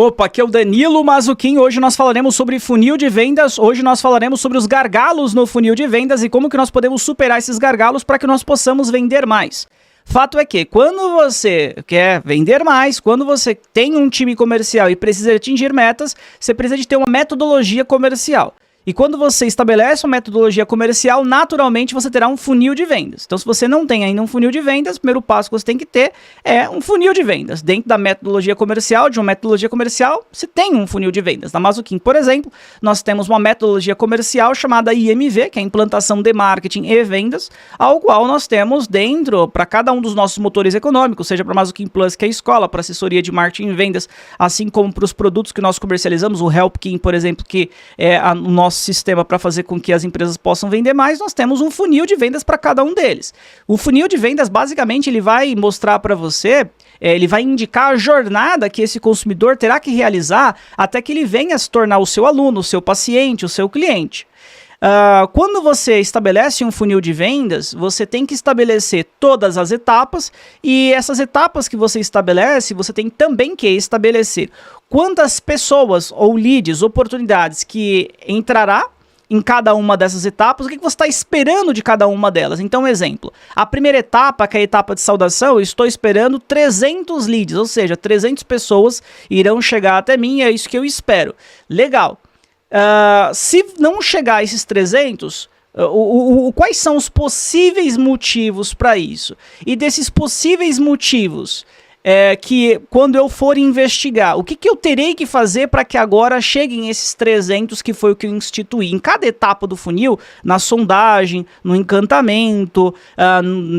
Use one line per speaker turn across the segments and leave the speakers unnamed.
Opa, aqui é o Danilo Mazzucchin. Hoje nós falaremos sobre funil de vendas. Hoje nós falaremos sobre os gargalos no funil de vendas e como que nós podemos superar esses gargalos para que nós possamos vender mais. Fato é que quando você quer vender mais, quando você tem um time comercial e precisa atingir metas, você precisa de ter uma metodologia comercial. E quando você estabelece uma metodologia comercial, naturalmente você terá um funil de vendas. Então, se você não tem ainda um funil de vendas, o primeiro passo que você tem que ter é um funil de vendas. Dentro da metodologia comercial, de uma metodologia comercial, você tem um funil de vendas. Na Mazzucchin, por exemplo, nós temos uma metodologia comercial chamada IMV, que é a implantação de marketing e vendas, ao qual nós temos dentro, para cada um dos nossos motores econômicos, seja para a Mazzucchin Plus, que é a escola, para assessoria de marketing e vendas, assim como para os produtos que nós comercializamos, o Helpkin, por exemplo, que é o nosso sistema para fazer com que as empresas possam vender mais, nós temos um funil de vendas para cada um deles. O funil de vendas, basicamente, ele vai mostrar para você, ele vai indicar a jornada que esse consumidor terá que realizar até que ele venha se tornar o seu aluno, o seu paciente, o seu cliente. Quando você estabelece um funil de vendas, você tem que estabelecer todas as etapas e essas etapas que você estabelece, você tem também que estabelecer quantas pessoas ou leads, oportunidades que entrará em cada uma dessas etapas, o que você está esperando de cada uma delas. Então, exemplo, a primeira etapa, que é a etapa de saudação, eu estou esperando 300 leads, ou seja, 300 pessoas irão chegar até mim, é isso que eu espero. Legal. Se não chegar a esses 300, quais são os possíveis motivos para isso? E desses possíveis motivos, que quando eu for investigar, o que eu terei que fazer para que agora cheguem esses 300, que foi o que eu instituí? Em cada etapa do funil, na sondagem, no encantamento,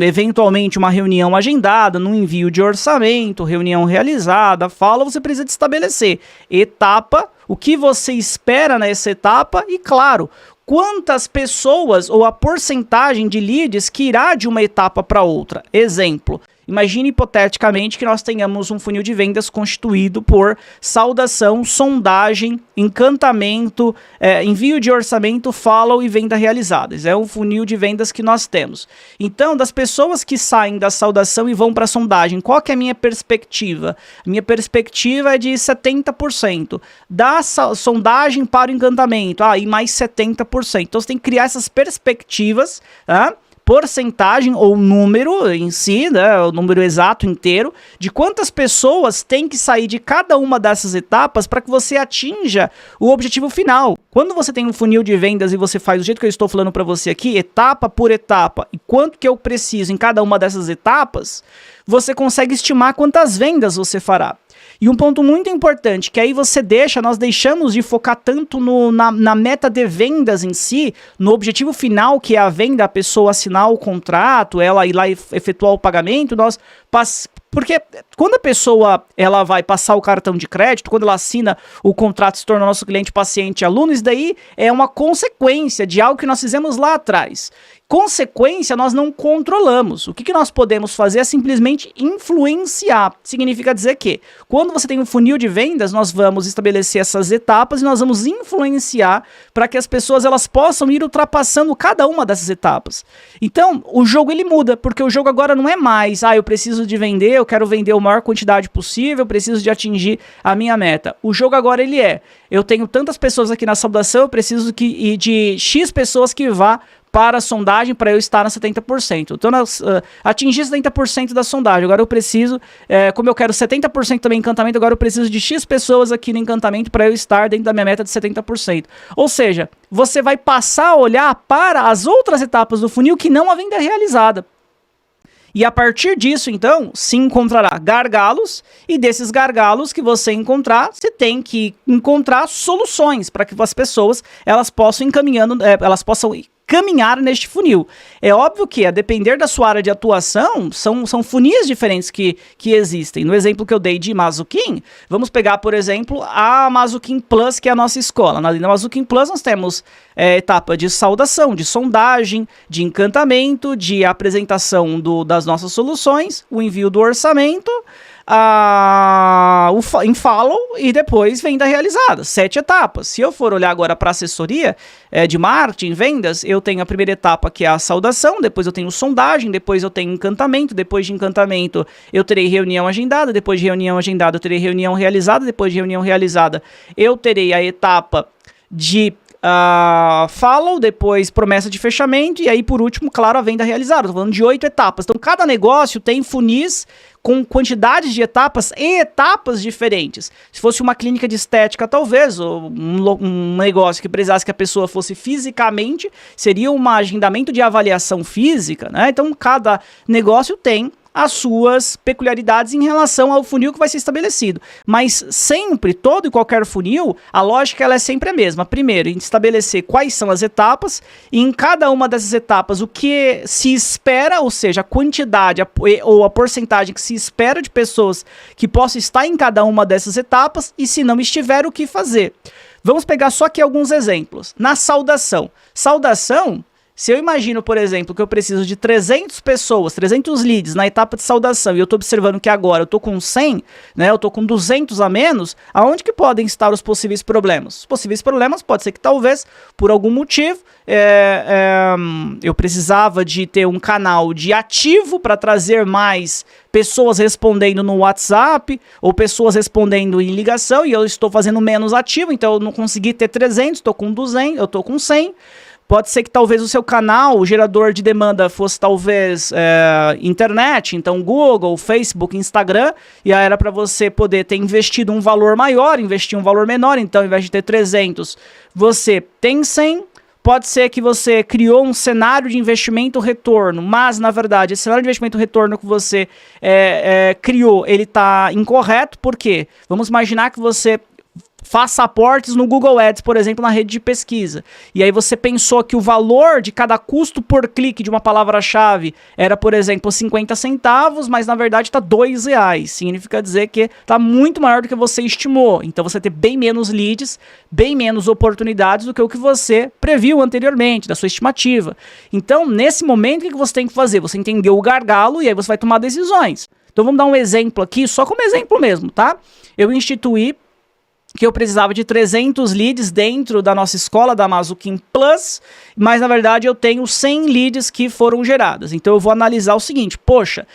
eventualmente uma reunião agendada, no envio de orçamento, reunião realizada, você precisa de estabelecer etapa, o que você espera nessa etapa e, claro, quantas pessoas ou a porcentagem de leads que irá de uma etapa para outra. Exemplo, imagine hipoteticamente que nós tenhamos um funil de vendas constituído por saudação, sondagem, encantamento, envio de orçamento, follow e venda realizadas. É um funil de vendas que nós temos. Então, das pessoas que saem da saudação e vão para a sondagem, qual que é a minha perspectiva? A minha perspectiva é de 70%. Da sondagem para o encantamento, e mais 70%. Então, você tem que criar essas perspectivas, porcentagem ou número em si, né, o número exato inteiro, de quantas pessoas tem que sair de cada uma dessas etapas para que você atinja o objetivo final. Quando você tem um funil de vendas e você faz do jeito que eu estou falando para você aqui, etapa por etapa, e quanto que eu preciso em cada uma dessas etapas, você consegue estimar quantas vendas você fará. E um ponto muito importante, que aí nós deixamos de focar tanto na meta de vendas em si, no objetivo final, que é a venda, a pessoa assinar o contrato, ela ir lá e efetuar o pagamento, porque quando a pessoa ela vai passar o cartão de crédito, quando ela assina o contrato, se torna nosso cliente, paciente, aluno, isso daí é uma consequência de algo que nós fizemos lá atrás. Consequência nós não controlamos. O que nós podemos fazer é simplesmente influenciar. Significa dizer que quando você tem um funil de vendas, nós vamos estabelecer essas etapas e nós vamos influenciar para que as pessoas elas possam ir ultrapassando cada uma dessas etapas. Então, o jogo ele muda, porque o jogo agora não é mais, eu preciso de vender, eu quero vender a maior quantidade possível, eu preciso de atingir a minha meta. O jogo agora ele eu tenho tantas pessoas aqui na saudação, eu preciso de X pessoas que vá para a sondagem para eu estar na 70%. Então, atingir 70% da sondagem. Agora eu preciso, como eu quero 70% também em encantamento, agora eu preciso de X pessoas aqui no encantamento para eu estar dentro da minha meta de 70%. Ou seja, você vai passar a olhar para as outras etapas do funil que não a venda realizada. E a partir disso, então, se encontrará gargalos, e desses gargalos que você encontrar, você tem que encontrar soluções para que as pessoas elas possam caminhar neste funil. É óbvio que, a depender da sua área de atuação, são funis diferentes que existem. No exemplo que eu dei de Mazzucchin, vamos pegar, por exemplo, a Mazzucchin Plus, que é a nossa escola. Na Mazzucchin Plus nós temos etapa de saudação, de sondagem, de encantamento, de apresentação das nossas soluções, o envio do orçamento, em follow e depois venda realizada. 7 etapas. Se eu for olhar agora para assessoria de marketing, vendas, eu tenho a primeira etapa que é a saudação, depois eu tenho sondagem, depois eu tenho encantamento, depois de encantamento eu terei reunião agendada, depois de reunião agendada eu terei reunião realizada, depois de reunião realizada eu terei a etapa de follow, depois promessa de fechamento e aí por último, claro, a venda realizada. Estou falando de 8 etapas. Então cada negócio tem funis com quantidades de etapas e etapas diferentes. Se fosse uma clínica de estética, talvez, ou um negócio que precisasse que a pessoa fosse fisicamente, seria um agendamento de avaliação física, né? Então cada negócio tem as suas peculiaridades em relação ao funil que vai ser estabelecido. Mas sempre, todo e qualquer funil, a lógica ela é sempre a mesma. Primeiro, estabelecer quais são as etapas, e em cada uma dessas etapas o que se espera, ou seja, a quantidade ou a porcentagem que se espera de pessoas que possam estar em cada uma dessas etapas, e se não estiver, o que fazer. Vamos pegar só aqui alguns exemplos. Na saudação. Saudação, se eu imagino, por exemplo, que eu preciso de 300 pessoas, 300 leads na etapa de saudação, e eu estou observando que agora eu estou com 100, né, eu estou com 200 a menos, aonde que podem estar os possíveis problemas? Os possíveis problemas pode ser que talvez, por algum motivo, eu precisava de ter um canal de ativo para trazer mais pessoas respondendo no WhatsApp, ou pessoas respondendo em ligação, e eu estou fazendo menos ativo, então eu não consegui ter 300, estou com 200, eu estou com 100. Pode ser que talvez o seu canal, o gerador de demanda fosse talvez internet, então Google, Facebook, Instagram, e aí era para você poder ter investido um valor maior, investir um valor menor, então ao invés de ter 300, você tem 100. Pode ser que você criou um cenário de investimento-retorno, mas, na verdade, esse cenário de investimento-retorno que você criou, ele está incorreto. Por quê? Vamos imaginar que você faça aportes no Google Ads, por exemplo, na rede de pesquisa. E aí você pensou que o valor de cada custo por clique de uma palavra-chave era, por exemplo, 50 centavos, mas na verdade está R$2. Significa dizer que está muito maior do que você estimou. Então você tem bem menos leads, bem menos oportunidades do que o que você previu anteriormente, da sua estimativa. Então, nesse momento, o que você tem que fazer? Você entendeu o gargalo e aí você vai tomar decisões. Então vamos dar um exemplo aqui, só como exemplo mesmo, tá? Eu instituí que eu precisava de 300 leads dentro da nossa escola da Mazuquim Plus, mas na verdade eu tenho 100 leads que foram geradas. Então eu vou analisar o seguinte, poxa,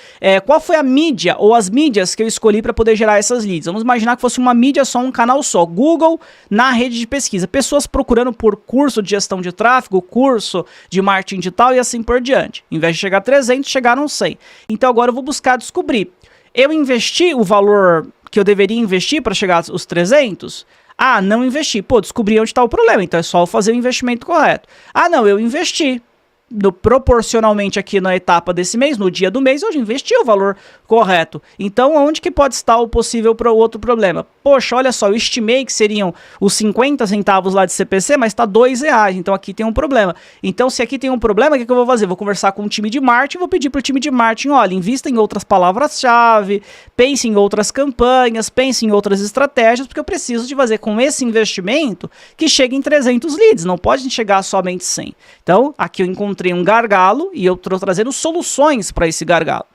qual foi a mídia ou as mídias que eu escolhi para poder gerar essas leads? Vamos imaginar que fosse uma mídia só, um canal só, Google na rede de pesquisa, pessoas procurando por curso de gestão de tráfego, curso de marketing digital e assim por diante. Em vez de chegar a 300, chegaram 100. Então agora eu vou buscar descobrir, eu investi o valor que eu deveria investir para chegar aos 300? Ah, não investi. Pô, descobri onde está o problema, então é só eu fazer o investimento correto. Ah, não, eu investi. Proporcionalmente aqui na etapa desse mês, no dia do mês, eu já investi o valor correto. Então, onde que pode estar o possível outro problema? Poxa, olha só, eu estimei que seriam os 50 centavos lá de CPC, mas está R$2, então aqui tem um problema. Então, se aqui tem um problema, o que eu vou fazer? Vou conversar com o time de marketing, vou pedir para o time de marketing, olha, invista em outras palavras-chave, pense em outras campanhas, pense em outras estratégias, porque eu preciso de fazer com esse investimento que chegue em 300 leads, não pode chegar somente 100. Então, aqui eu encontrei um gargalo e eu estou trazendo soluções para esse gargalo.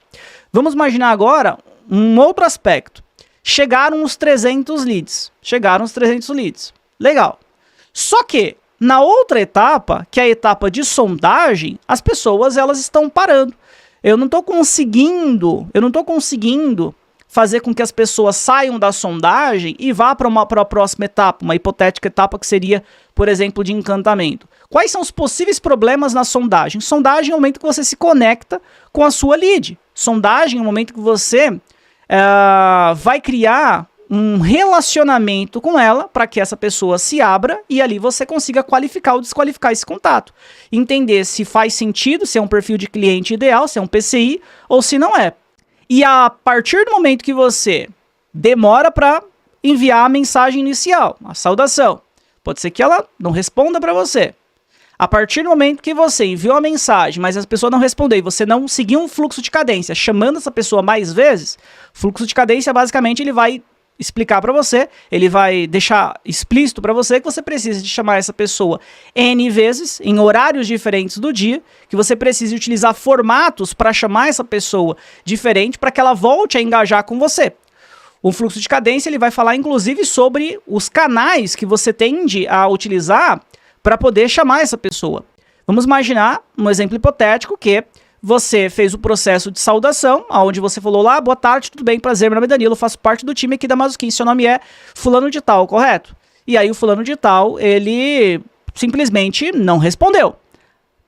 Vamos imaginar agora um outro aspecto. Chegaram os 300 leads. Legal. Só que na outra etapa, que é a etapa de sondagem, as pessoas elas estão parando. Eu não estou conseguindo fazer com que as pessoas saiam da sondagem e vá para a próxima etapa, uma hipotética etapa que seria, por exemplo, de encantamento. Quais são os possíveis problemas na sondagem? Sondagem é o momento que você se conecta com a sua lead. Sondagem é o momento que você vai criar um relacionamento com ela para que essa pessoa se abra e ali você consiga qualificar ou desqualificar esse contato. Entender se faz sentido, se é um perfil de cliente ideal, se é um PCI ou se não é. E a partir do momento que você demora para enviar a mensagem inicial, a saudação, pode ser que ela não responda para você. A partir do momento que você enviou a mensagem, mas a pessoa não respondeu e você não seguiu um fluxo de cadência, chamando essa pessoa mais vezes, fluxo de cadência basicamente ele vai explicar para você, ele vai deixar explícito para você que você precisa de chamar essa pessoa N vezes, em horários diferentes do dia, que você precisa utilizar formatos para chamar essa pessoa diferente para que ela volte a engajar com você. O fluxo de cadência ele vai falar inclusive sobre os canais que você tende a utilizar para poder chamar essa pessoa. Vamos imaginar um exemplo hipotético que você fez o processo de saudação, onde você falou lá, boa tarde, tudo bem, prazer, meu nome é Danilo, faço parte do time aqui da Mazuquim, seu nome é fulano de tal, correto? E aí o fulano de tal, ele simplesmente não respondeu.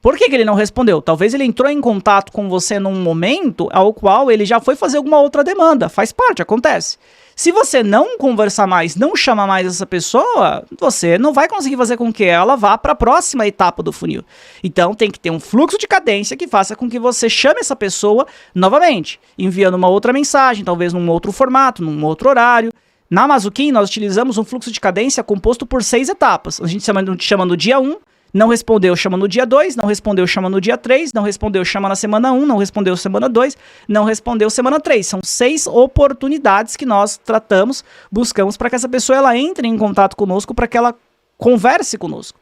Por que ele não respondeu? Talvez ele entrou em contato com você num momento ao qual ele já foi fazer alguma outra demanda. Faz parte, acontece. Se você não conversar mais, não chamar mais essa pessoa, você não vai conseguir fazer com que ela vá para a próxima etapa do funil. Então tem que ter um fluxo de cadência que faça com que você chame essa pessoa novamente, enviando uma outra mensagem, talvez num outro formato, num outro horário. Na Mazuquim, nós utilizamos um fluxo de cadência composto por 6 etapas. A gente chama no dia 1, não respondeu, chama no dia 2, não respondeu, chama no dia 3, não respondeu, chama na semana 1, não respondeu, semana 2, não respondeu, semana 3. São 6 oportunidades que nós tratamos, buscamos para que essa pessoa ela entre em contato conosco, para que ela converse conosco.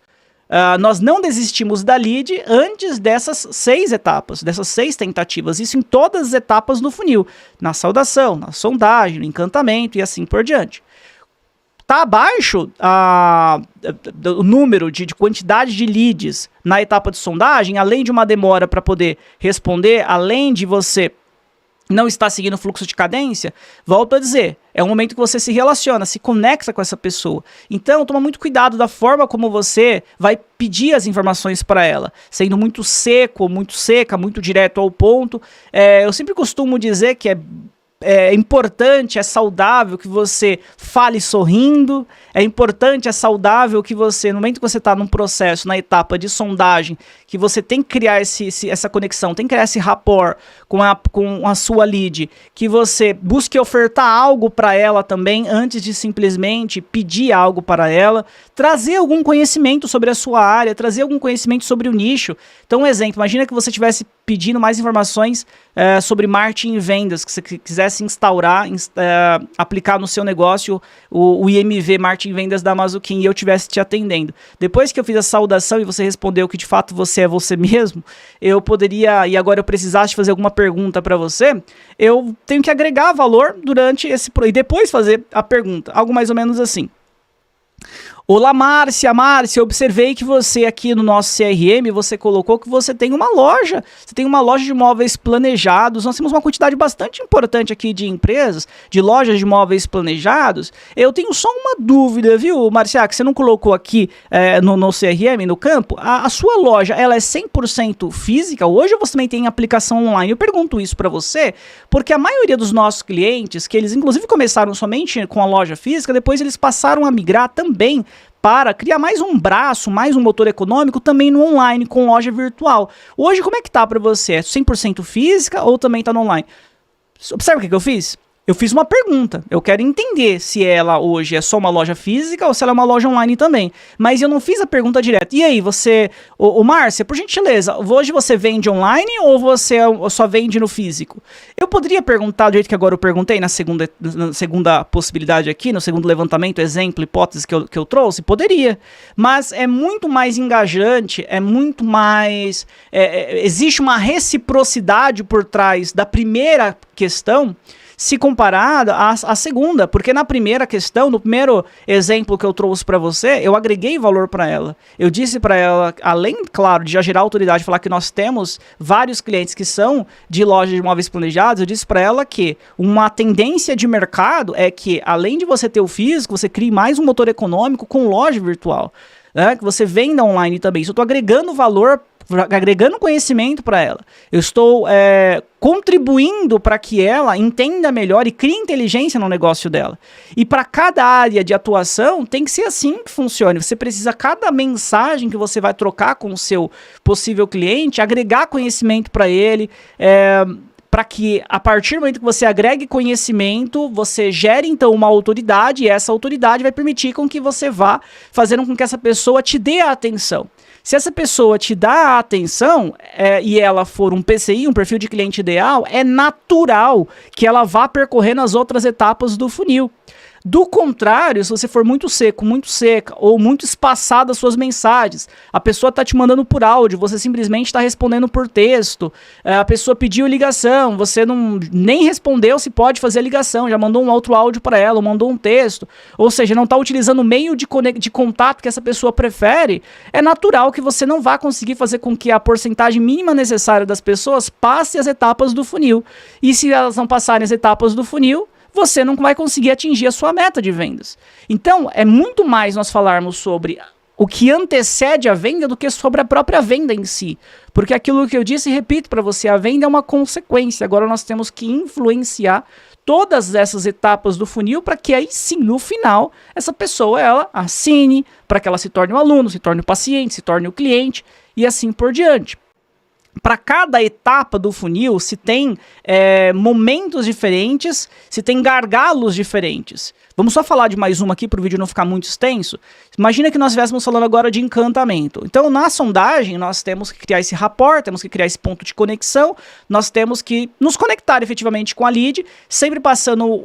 Nós não desistimos da lead antes dessas 6 etapas, dessas 6 tentativas, isso em todas as etapas do funil, na saudação, na sondagem, no encantamento e assim por diante. Está abaixo o número de quantidade de leads na etapa de sondagem, além de uma demora para poder responder, além de você não estar seguindo o fluxo de cadência, volto a dizer, é um momento que você se relaciona, se conecta com essa pessoa. Então, toma muito cuidado da forma como você vai pedir as informações para ela, sendo muito seco, muito seca, muito direto ao ponto. Eu sempre costumo dizer que é importante, é saudável que você fale sorrindo, é importante, é saudável que você, no momento que você está num processo, na etapa de sondagem, que você tem que criar essa conexão, tem que criar esse rapport com a sua lead, que você busque ofertar algo para ela também, antes de simplesmente pedir algo para ela, trazer algum conhecimento sobre a sua área, trazer algum conhecimento sobre o nicho. Então, um exemplo, imagina que você estivesse pedindo mais informações sobre marketing e vendas, que você quisesse instaurar, aplicar no seu negócio o IMV, marketing e vendas da Mazuquim, e eu estivesse te atendendo. Depois que eu fiz a saudação e você respondeu que de fato você é você mesmo, eu poderia, e agora eu precisasse fazer alguma pergunta para você, eu tenho que agregar valor durante e depois fazer a pergunta, algo mais ou menos assim. Olá, Márcia, eu observei que você aqui no nosso CRM, você colocou que você tem uma loja de móveis planejados. Nós temos uma quantidade bastante importante aqui de empresas, de lojas de móveis planejados. Eu tenho só uma dúvida, viu, Márcia, que você não colocou aqui no CRM, no campo. A sua loja, ela é 100% física hoje ou você também tem aplicação online? Eu pergunto isso para você, porque a maioria dos nossos clientes, que eles inclusive começaram somente com a loja física, depois eles passaram a migrar também para criar mais um braço, mais um motor econômico também no online, com loja virtual. Hoje, como é que tá para você? É 100% física ou também tá no online? Observe o que eu fiz? Eu fiz uma pergunta, eu quero entender se ela hoje é só uma loja física ou se ela é uma loja online também. Mas eu não fiz a pergunta direta. E aí, você... Márcia, por gentileza, hoje você vende online ou você só vende no físico? Eu poderia perguntar do jeito que agora eu perguntei, na segunda possibilidade aqui, no segundo levantamento, exemplo, hipótese que eu trouxe? Poderia. Mas é muito mais engajante, é muito mais... existe uma reciprocidade por trás da primeira questão, se comparado à segunda, porque na primeira questão, no primeiro exemplo que eu trouxe para você, eu agreguei valor para ela. Eu disse para ela, além, claro, de já gerar autoridade, falar que nós temos vários clientes que são de lojas de móveis planejados, eu disse para ela que uma tendência de mercado é que, além de você ter o físico, você crie mais um motor econômico com loja virtual, né? Que você venda online também. Isso eu estou agregando valor, agregando conhecimento para ela. Eu estou contribuindo para que ela entenda melhor e crie inteligência no negócio dela. E para cada área de atuação tem que ser assim que funcione. Você precisa, cada mensagem que você vai trocar com o seu possível cliente, agregar conhecimento para ele, para que a partir do momento que você agregue conhecimento, você gere então uma autoridade, e essa autoridade vai permitir com que você vá fazendo com que essa pessoa te dê a atenção. Se essa pessoa te dá a atenção e ela for um PCI, um perfil de cliente ideal, é natural que ela vá percorrendo as outras etapas do funil. Do contrário, se você for muito seco, muito seca ou muito espaçada as suas mensagens, a pessoa tá te mandando por áudio, você simplesmente está respondendo por texto, a pessoa pediu ligação, você nem respondeu se pode fazer a ligação, já mandou um outro áudio para ela, ou mandou um texto, ou seja, não está utilizando o meio de contato que essa pessoa prefere, é natural que você não vá conseguir fazer com que a porcentagem mínima necessária das pessoas passe as etapas do funil. E se elas não passarem as etapas do funil, você não vai conseguir atingir a sua meta de vendas. Então, é muito mais nós falarmos sobre o que antecede a venda do que sobre a própria venda em si. Porque aquilo que eu disse e repito para você, a venda é uma consequência. Agora nós temos que influenciar todas essas etapas do funil para que aí sim, no final, essa pessoa ela assine, para que ela se torne um aluno, se torne um paciente, se torne um cliente e assim por diante. Para cada etapa do funil, se tem momentos diferentes, se tem gargalos diferentes. Vamos só falar de mais uma aqui para o vídeo não ficar muito extenso. Imagina que nós estivéssemos falando agora de encantamento. Então, na sondagem, nós temos que criar esse rapport, temos que criar esse ponto de conexão, nós temos que nos conectar efetivamente com a lead, sempre passando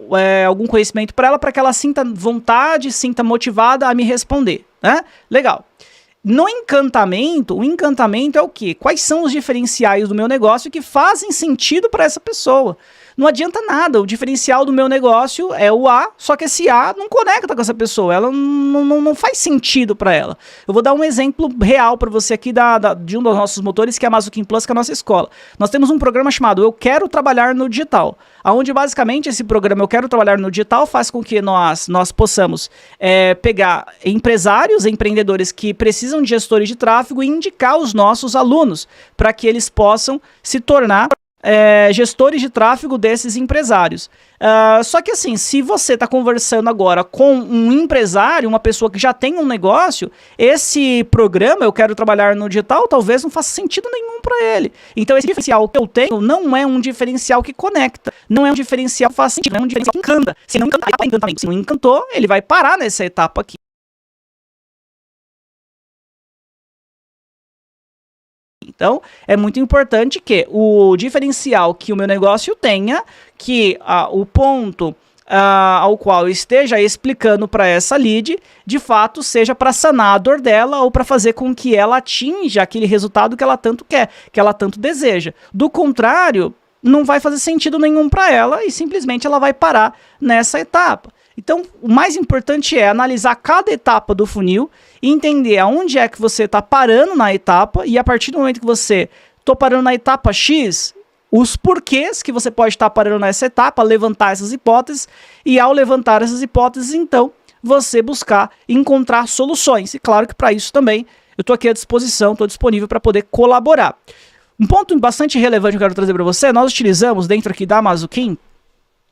algum conhecimento para ela, para que ela sinta vontade, sinta motivada a me responder, né? Legal. No encantamento, o encantamento é o quê? Quais são os diferenciais do meu negócio que fazem sentido para essa pessoa? Não adianta nada, o diferencial do meu negócio é o A, só que esse A não conecta com essa pessoa, ela não faz sentido para ela. Eu vou dar um exemplo real para você aqui de um dos nossos motores, que é a Mazuquim Plus, que é a nossa escola. Nós temos um programa chamado Eu Quero Trabalhar no Digital, onde basicamente esse programa Eu Quero Trabalhar no Digital faz com que nós possamos pegar empresários, empreendedores que precisam de gestores de tráfego e indicar os nossos alunos para que eles possam se tornar gestores de tráfego desses empresários. Só que assim, se você está conversando agora com um empresário, uma pessoa que já tem um negócio, esse programa, Eu Quero Trabalhar no Digital, talvez não faça sentido nenhum para ele. Então esse diferencial que eu tenho não é um diferencial que conecta, não é um diferencial que faz sentido, não é um diferencial que encanta. Se não encantar, encantamento. Se não encantou, ele vai parar nessa etapa aqui. Então, é muito importante que o diferencial que o meu negócio tenha, que o ponto ao qual eu esteja explicando para essa lead, de fato, seja para sanar a dor dela ou para fazer com que ela atinja aquele resultado que ela tanto quer, que ela tanto deseja. Do contrário, não vai fazer sentido nenhum para ela e simplesmente ela vai parar nessa etapa. Então, o mais importante é analisar cada etapa do funil e entender aonde é que você está parando na etapa e a partir do momento que você está parando na etapa X, os porquês que você pode estar parando nessa etapa, levantar essas hipóteses e ao levantar essas hipóteses, então, você buscar encontrar soluções. E claro que para isso também eu estou aqui à disposição, estou disponível para poder colaborar. Um ponto bastante relevante que eu quero trazer para você, nós utilizamos dentro aqui da Mazuquim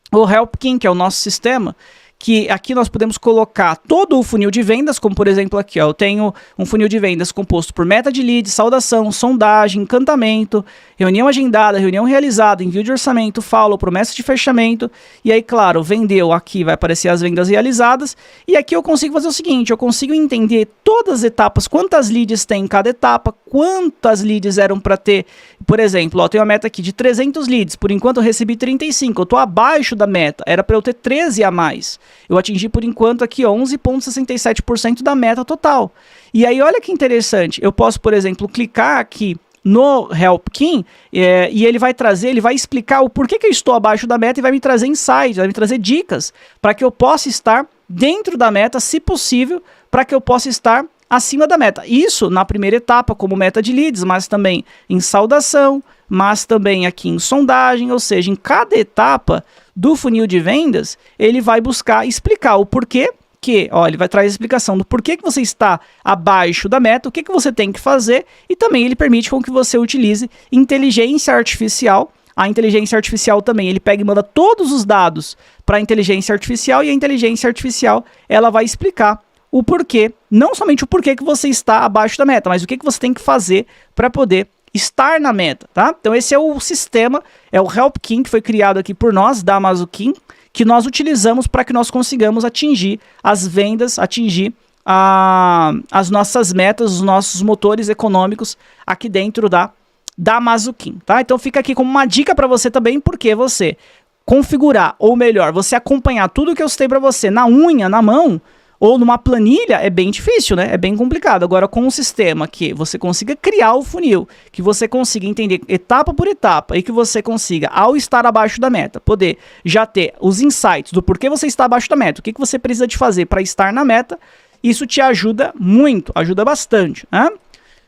o HelpKing, que é o nosso sistema, que aqui nós podemos colocar todo o funil de vendas, como por exemplo aqui, ó, eu tenho um funil de vendas composto por meta de lead, saudação, sondagem, encantamento, reunião agendada, reunião realizada, envio de orçamento, follow, promessa de fechamento, e aí, claro, vendeu, aqui vai aparecer as vendas realizadas, e aqui eu consigo fazer o seguinte, eu consigo entender todas as etapas, quantas leads tem em cada etapa, quantas leads eram para ter, por exemplo, ó, eu tenho a meta aqui de 300 leads, por enquanto eu recebi 35, eu estou abaixo da meta, era para eu ter 13 a mais. Eu atingi por enquanto aqui 11,67% da meta total. E aí olha que interessante, eu posso, por exemplo, clicar aqui no HelpKing e ele vai explicar o porquê que eu estou abaixo da meta e vai me trazer insights, vai me trazer dicas para que eu possa estar dentro da meta, se possível, para que eu possa estar acima da meta. Isso na primeira etapa como meta de leads, mas também em saudação, mas também aqui em sondagem, ou seja, em cada etapa do funil de vendas, ele vai buscar explicar o porquê que, ó, ele vai trazer a explicação do porquê que você está abaixo da meta, o que você tem que fazer, e também ele permite com que você utilize inteligência artificial. A inteligência artificial também, ele pega e manda todos os dados para a inteligência artificial, e a inteligência artificial, ela vai explicar o porquê, não somente o porquê que você está abaixo da meta, mas o que você tem que fazer para poder estar na meta, tá? Então esse é o sistema, é o HelpKing que foi criado aqui por nós, da Mazuquim, que nós utilizamos para que nós consigamos atingir as vendas, atingir as nossas metas, os nossos motores econômicos aqui dentro da Mazuquim, tá? Então fica aqui como uma dica para você também, porque você configurar, ou melhor, você acompanhar tudo que eu citei para você na unha, na mão, ou numa planilha, é bem difícil, né? É bem complicado. Agora, com um sistema que você consiga criar o funil, que você consiga entender etapa por etapa e que você consiga, ao estar abaixo da meta, poder já ter os insights do porquê você está abaixo da meta, o que você precisa de fazer para estar na meta, isso te ajuda muito, ajuda bastante, né?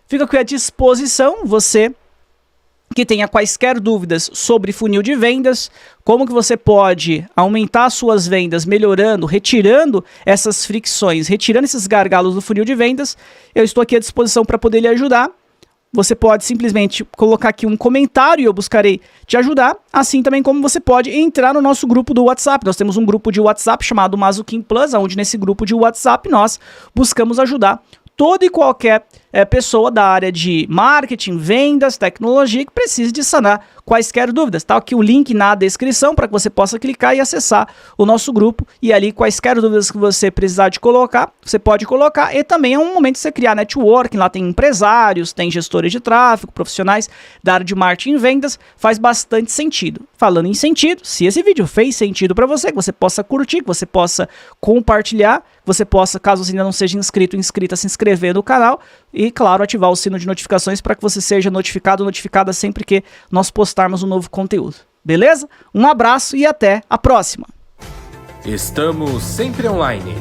Fica aqui à disposição, você que tenha quaisquer dúvidas sobre funil de vendas, como que você pode aumentar suas vendas melhorando, retirando essas fricções, retirando esses gargalos do funil de vendas, eu estou aqui à disposição para poder lhe ajudar. Você pode simplesmente colocar aqui um comentário e eu buscarei te ajudar, assim também como você pode entrar no nosso grupo do WhatsApp. Nós temos um grupo de WhatsApp chamado Mazuquim Plus, onde nesse grupo de WhatsApp nós buscamos ajudar toda e qualquer pessoa da área de marketing, vendas, tecnologia que precise de sanar quaisquer dúvidas. Tá aqui o link na descrição para que você possa clicar e acessar o nosso grupo, e ali quaisquer dúvidas que você precisar de colocar, você pode colocar, e também é um momento de você criar networking, lá tem empresários, tem gestores de tráfego, profissionais da área de marketing e vendas, faz bastante sentido. Falando em sentido, se esse vídeo fez sentido para você, que você possa curtir, que você possa compartilhar, que você possa, caso você ainda não seja inscrito, inscrita, se inscrever no canal e, claro, ativar o sino de notificações para que você seja notificado ou notificada sempre que nós postarmos um novo conteúdo. Beleza? Um abraço e até a próxima!
Estamos sempre online.